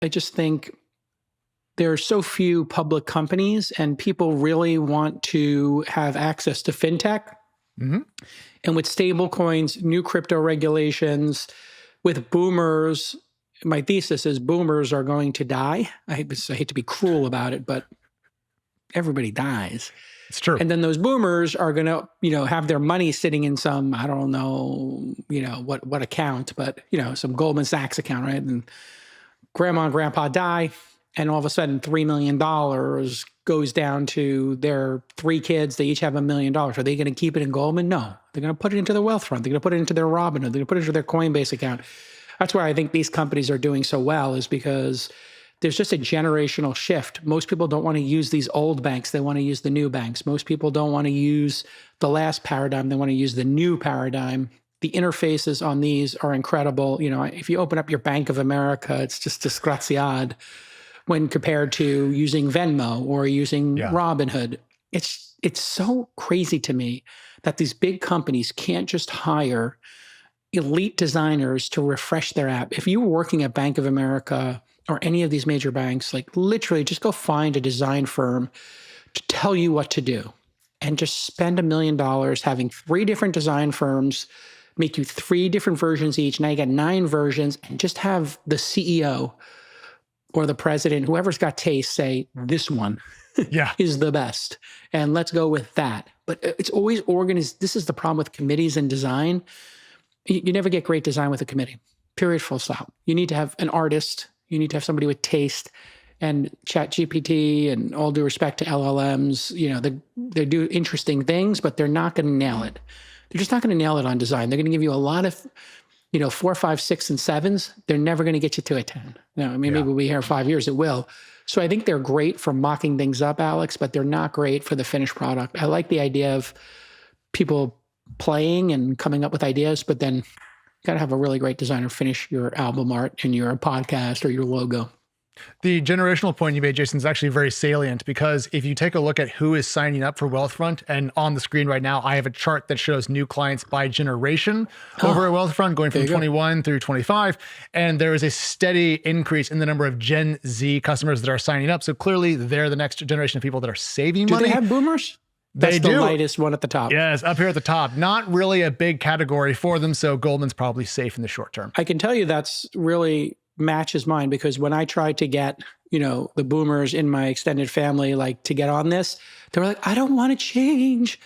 I just think there are so few public companies and people really want to have access to fintech. And with stable coins, new crypto regulations, with boomers, my thesis is boomers are going to die. I hate to be cruel about it, but everybody dies. It's true. And then those boomers are going to, have their money sitting in some, I don't know, what account, but, some Goldman Sachs account, right? And grandma and grandpa die, and all of a sudden $3 million goes down to their 3 kids. They each have $1 million. Are they going to keep it in Goldman? No. They're going to put it into their Wealthfront. They're going to put it into their Robinhood. They're going to put it into their Coinbase account. That's why I think these companies are doing so well, is because there's just a generational shift. Most people don't want to use these old banks. They want to use the new banks. Most people don't want to use the last paradigm. They want to use the new paradigm. The interfaces on these are incredible. If you open up your Bank of America, it's just disgraziad when compared to using Venmo or using Robinhood. It's so crazy to me that these big companies can't just hire elite designers to refresh their app. If you were working at Bank of America or any of these major banks, like literally just go find a design firm to tell you what to do and just spend $1 million having 3 different design firms make you 3 different versions each. Now you got 9 versions, and just have the CEO or the president, whoever's got taste, say, this one is the best. And let's go with that. But it's always organized. This is the problem with committees and design. You never get great design with a committee, period, full stop. You need to have an artist. You need to have somebody with taste. And ChatGPT, and all due respect to LLMs, they do interesting things, but they're not going to nail it. They're just not going to nail it on design. They're going to give you a lot of 4, 5, 6, and 7s. They're never going to get you to a 10. Maybe we'll be here in 5 years, it will. So I think they're great for mocking things up, Alex, but they're not great for the finished product. I like the idea of people playing and coming up with ideas, but then you got to have a really great designer finish your album art and your podcast or your logo. The generational point you made, Jason, is actually very salient, because if you take a look at who is signing up for Wealthfront, and on the screen right now, I have a chart that shows new clients by generation over at Wealthfront, going from 21 through 25. And there is a steady increase in the number of Gen Z customers that are signing up. So clearly they're the next generation of people that are saving money. Do they have boomers? That's the lightest one at the top. Yes, up here at the top. Not really a big category for them, so Goldman's probably safe in the short term. I can tell you that's really matches mine, because when I tried to get, the boomers in my extended family, like, to get on this, they were like, I don't want to change.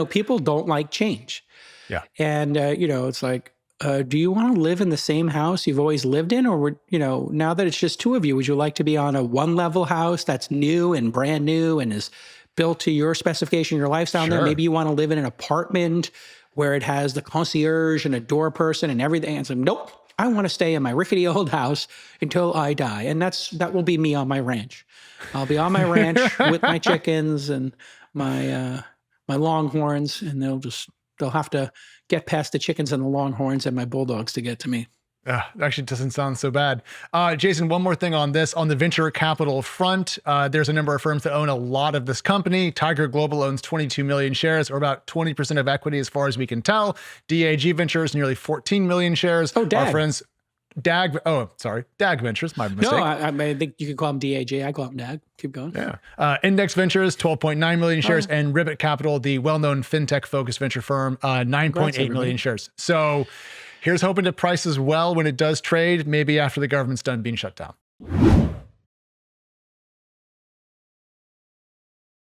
People don't like change. Yeah. And, it's like, do you want to live in the same house you've always lived in? Or, now that it's just 2 of you, would you like to be on a 1-level house that's new and brand new and is built to your specification, your lifestyle? There? Maybe you want to live in an apartment where it has the concierge and a door person and everything. And so, nope. I want to stay in my rickety old house until I die. And that will be me on my ranch. I'll be on my ranch with my chickens and my longhorns, and they'll have to get past the chickens and the longhorns and my bulldogs to get to me. Actually doesn't sound so bad. Jason, one more thing on this. On the venture capital front, there's a number of firms that own a lot of this company. Tiger Global owns 22 million shares, or about 20% of equity as far as we can tell. DAG Ventures, nearly 14 million shares. Oh, DAG. Our friends, DAG Ventures, my mistake. No, I think you could call them DAG. I call them DAG. Keep going. Yeah. Index Ventures, 12.9 million shares, and Ribbit Capital, the well-known fintech-focused venture firm, 9.8 million shares. So here's hoping to price as well when it does trade, maybe after the government's done being shut down.